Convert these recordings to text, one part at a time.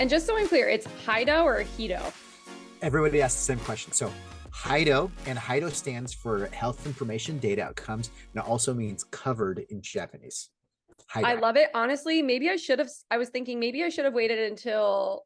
And just so I'm clear, it's HiDO or HiDO? Everybody asks the same question. So HiDO, and HiDO stands for Health Information Data Outcomes, and it also means covered in Japanese. I HiDO. love it. Honestly, I was thinking maybe I should have waited until,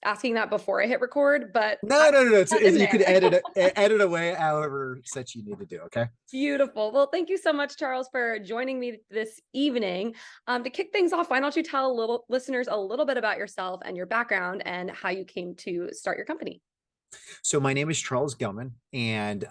asking that before I hit record, but No. not in You could there. edit away however such you need to do. Okay. Beautiful. Well, thank you so much, Charles, for joining me this evening. To kick things off, why don't you tell listeners a little bit about yourself and your background and how you came to start your company? So my name is Charles Gellman, and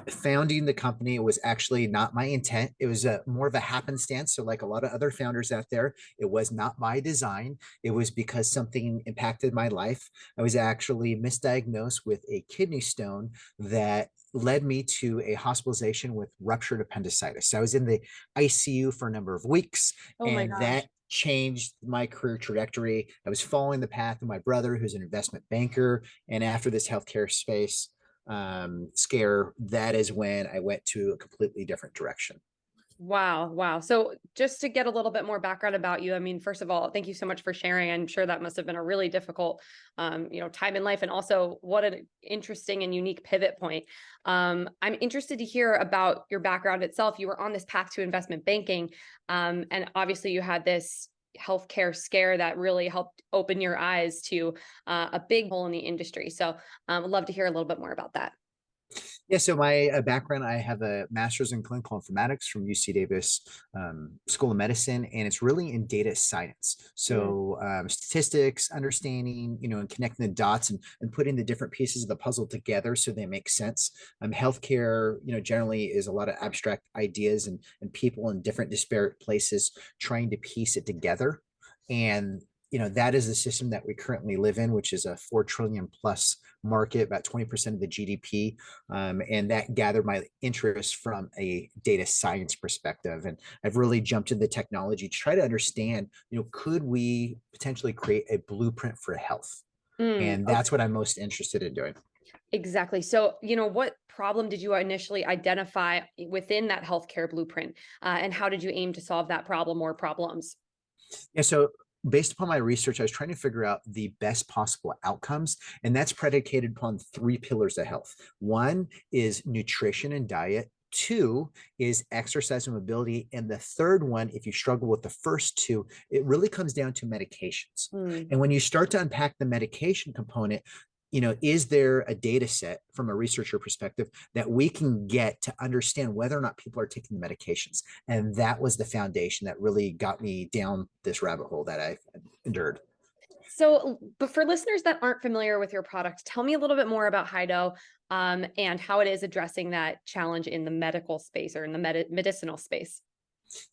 founding the company was actually not my intent. It was more of a happenstance. So, like a lot of other founders out there, it was not by design. It was because something impacted my life. I was actually misdiagnosed with a kidney stone that led me to a hospitalization with ruptured appendicitis. So I was in the ICU for a number of weeks, Oh my and gosh. that changed my career trajectory. I was following the path of my brother, who's an investment banker. And after this healthcare space scare, that is when I went to a completely different direction. Wow. Wow. So just to get a little bit more background about you, I mean, first of all, thank you so much for sharing. I'm sure that must have been a really difficult, time in life, and also what an interesting and unique pivot point. I'm interested to hear about your background itself. You were on this path to investment banking, and obviously you had this healthcare scare that really helped open your eyes to a big hole in the industry. So I'd love to hear a little bit more about that. Yeah, so my background, I have a master's in clinical informatics from UC Davis School of Medicine, and it's really in data science. Mm. So statistics, understanding, and connecting the dots and putting the different pieces of the puzzle together so they make sense. Healthcare, generally is a lot of abstract ideas and people in different disparate places trying to piece it together. And that is the system that we currently live in, which is a 4 trillion plus market, about 20% of the GDP. And that gathered my interest from a data science perspective. And I've really jumped into technology to try to understand, could we potentially create a blueprint for health? And Okay. that's what I'm most interested in doing. Exactly. So, what problem did you initially identify within that healthcare blueprint? And how did you aim to solve that problem or problems? Yeah, so based upon my research, I was trying to figure out the best possible outcomes, and that's predicated upon three pillars of health. One is nutrition and diet. Two is exercise and mobility. And the third one, if you struggle with the first two, it really comes down to medications. Mm. And when you start to unpack the medication component, is there a data set from a researcher perspective that we can get to understand whether or not people are taking the medications? And that was the foundation that really got me down this rabbit hole that I endured. So, but for listeners that aren't familiar with your product, tell me a little bit more about HiDo, and how it is addressing that challenge in the medical space or in the medicinal space.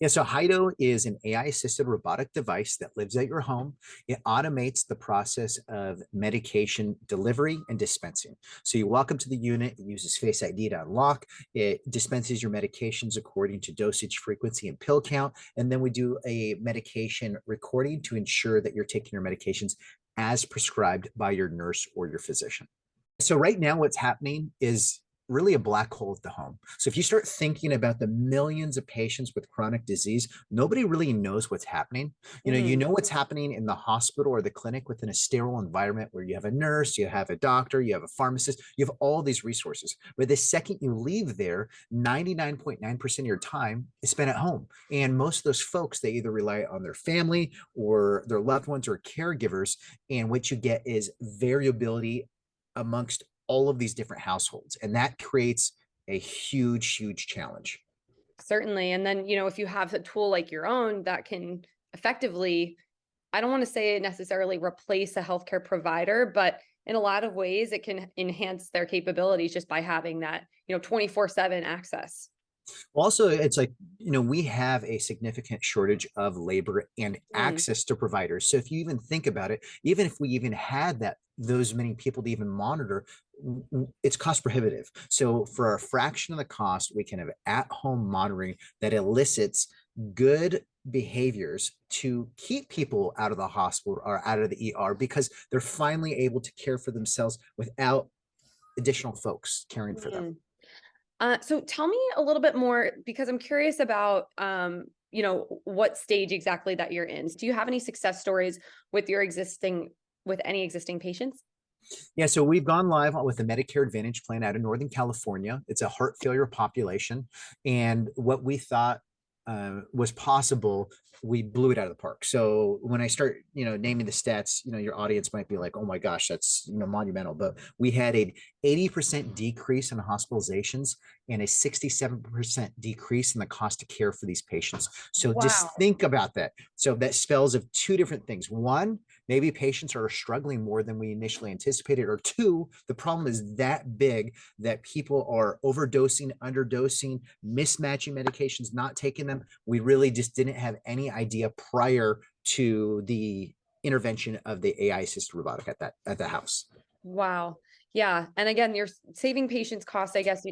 Yeah, so HiDO is an AI assisted robotic device that lives at your home. It automates the process of medication delivery and dispensing. So you walk up to the unit, it uses Face ID to unlock, it dispenses your medications according to dosage, frequency, and pill count. And then we do a medication recording to ensure that you're taking your medications as prescribed by your nurse or your physician. So right now, what's happening is really a black hole at the home. So if you start thinking about the millions of patients with chronic disease, nobody really knows what's happening. You Mm. know what's happening in the hospital or the clinic within a sterile environment where you have a nurse, you have a doctor, you have a pharmacist, you have all these resources. But the second you leave there, 99.9% of your time is spent at home. And most of those folks, they either rely on their family or their loved ones or caregivers. And what you get is variability amongst all of these different households. And that creates a huge challenge. Certainly. And then, if you have a tool like your own that can effectively, I don't want to say necessarily replace a healthcare provider, but in a lot of ways, it can enhance their capabilities just by having that, 24/7 access. Also, it's like, we have a significant shortage of labor and Mm. access to providers. So if you even think about it, even if we even had those many people to even monitor, it's cost prohibitive. So for a fraction of the cost, we can have at-home monitoring that elicits good behaviors to keep people out of the hospital or out of the ER because they're finally able to care for themselves without additional folks caring for them. Mm. So tell me a little bit more because I'm curious about what stage exactly that you're in. Do you have any success stories with any existing patients? Yeah, so we've gone live with the Medicare Advantage plan out of Northern California. It's a heart failure population. And what we thought was possible, we blew it out of the park. So when I start, naming the stats, your audience might be like, oh my gosh, that's, monumental. But we had an 80% decrease in hospitalizations and a 67% decrease in the cost of care for these patients. So just Wow. think about that. So that spells of two different things. One, maybe patients are struggling more than we initially anticipated, or two, the problem is that big that people are overdosing, underdosing, mismatching medications, not taking them. We really just didn't have any idea prior to the intervention of the AI assisted robotic at the house. Wow. Yeah. And again, you're saving patients costs, I guess,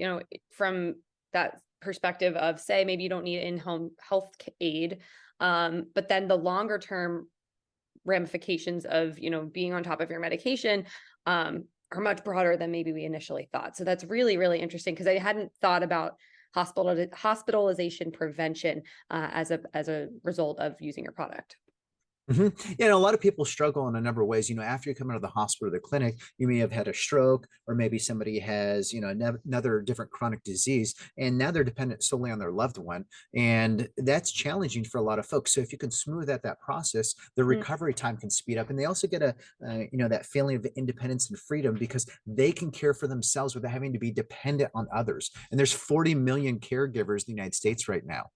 from that perspective of, say, maybe you don't need in-home health aid. But then the longer term ramifications of, being on top of your medication, are much broader than maybe we initially thought. So that's really, really interesting, because I hadn't thought about hospitalization prevention as a result of using your product. Yeah, a lot of people struggle in a number of ways. After you come out of the hospital or the clinic, you may have had a stroke, or maybe somebody has, another different chronic disease, and now they're dependent solely on their loved one. And that's challenging for a lot of folks. So if you can smooth out that process, the Mm. recovery time can speed up. And they also get that feeling of independence and freedom, because they can care for themselves without having to be dependent on others. And there's 40 million caregivers in the United States right now.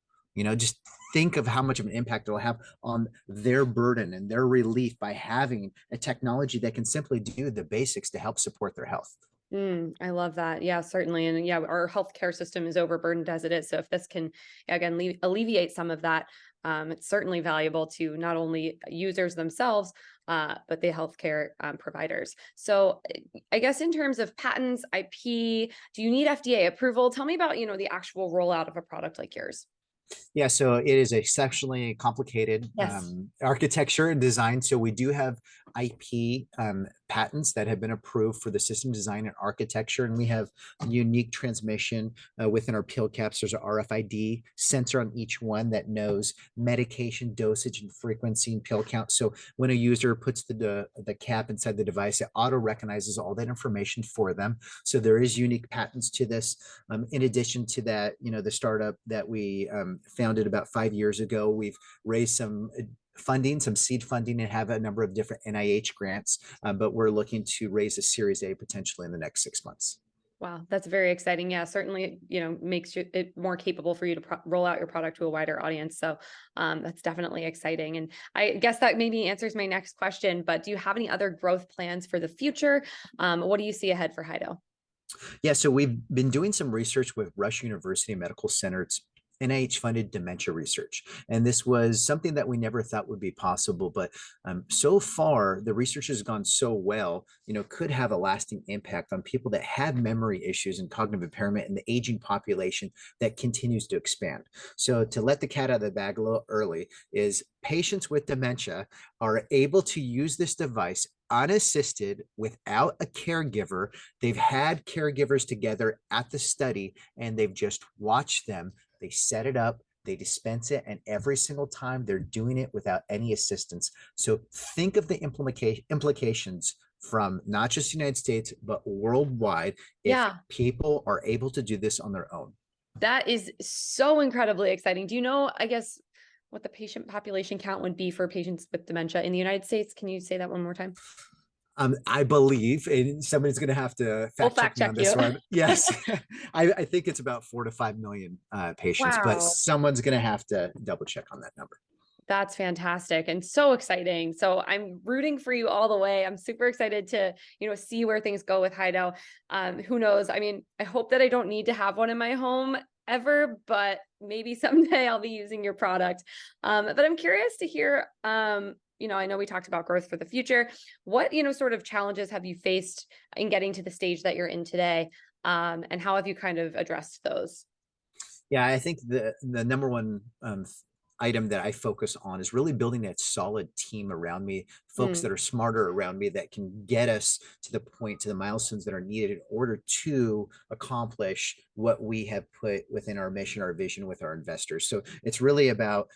Just think of how much of an impact it'll have on their burden and their relief by having a technology that can simply do the basics to help support their health. I love that. Yeah, certainly. And yeah, our healthcare system is overburdened as it is. So if this can, again, alleviate some of that, it's certainly valuable to not only users themselves, but the healthcare providers. So I guess in terms of patents, IP, do you need FDA approval? Tell me about, the actual rollout of a product like yours. Yeah, so it is exceptionally complicated Yes. architecture and design. So we do have IP patents that have been approved for the system design and architecture, and we have unique transmission within our pill caps. There's an RFID sensor on each one that knows medication dosage and frequency and pill count. So when a user puts the cap inside the device, it auto recognizes all that information for them. So there is unique patents to this. In addition to that, the startup that we founded about 5 years ago, we've raised some funding, some seed funding, and have a number of different NIH grants, but we're looking to raise a Series A potentially in the next 6 months. Wow, that's very exciting. Yeah, certainly, makes it more capable for you to roll out your product to a wider audience. So that's definitely exciting. And I guess that maybe answers my next question, but do you have any other growth plans for the future? What do you see ahead for HiDO? Yeah, so we've been doing some research with Rush University Medical Center. It's NIH funded dementia research. And this was something that we never thought would be possible. But so far, the research has gone so well, could have a lasting impact on people that have memory issues and cognitive impairment in the aging population that continues to expand. So to let the cat out of the bag a little early, is patients with dementia are able to use this device unassisted without a caregiver. They've had caregivers together at the study, and they've just watched them. They set it up, they dispense it, and every single time they're doing it without any assistance. So think of the implications from not just the United States, but worldwide, if Yeah, people are able to do this on their own. that is so incredibly exciting. Do you know, I guess, what the patient population count would be for patients with dementia in the United States? Can you say that one more time? I believe, and somebody's going to have to We'll fact check fact me on check you. this one. Yes, I think it's about 4 to 5 million patients, but Wow. someone's going to have to double check on that number. That's fantastic and so exciting. So I'm rooting for you all the way. I'm super excited to, see where things go with HiDO. Who knows? I mean, I hope that I don't need to have one in my home ever, but maybe someday I'll be using your product. But I'm curious to hear, I know we talked about growth for the future. What, sort of challenges have you faced in getting to the stage that you're in today? And how have you kind of addressed those? Yeah, I think the number one item that I focus on is really building that solid team around me folks that are smarter around me that can get us to the point, to the milestones that are needed in order to accomplish what we have put within our mission, our vision with our investors. So it's really about,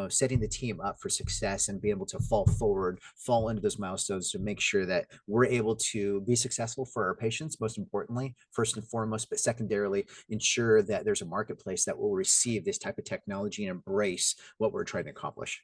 setting the team up for success and be able to fall forward, fall into those milestones to make sure that we're able to be successful for our patients, most importantly, first and foremost, but secondarily, ensure that there's a marketplace that will receive this type of technology and embrace what we're trying to accomplish.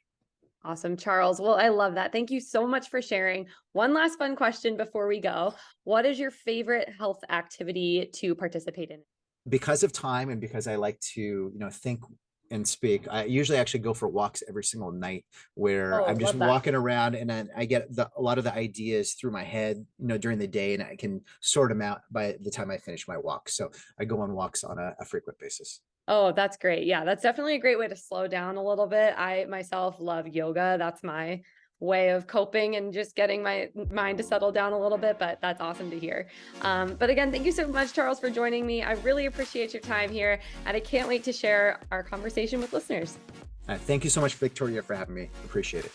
Awesome, Charles. Well, I love that. Thank you so much for sharing. One last fun question before we go. What is your favorite health activity to participate in? Because of time and because I like to, think and speak, I usually actually go for walks every single night where Oh, I'm just love that. walking around and then I get a lot of the ideas through my head, during the day, and I can sort them out by the time I finish my walk. So I go on walks on a frequent basis. Oh, that's great. Yeah, that's definitely a great way to slow down a little bit. I myself love yoga. That's my way of coping and just getting my mind to settle down a little bit, but that's awesome to hear. But again, thank you so much, Charles, for joining me. I really appreciate your time here, and I can't wait to share our conversation with listeners. Thank you so much, Victoria, for having me. Appreciate it.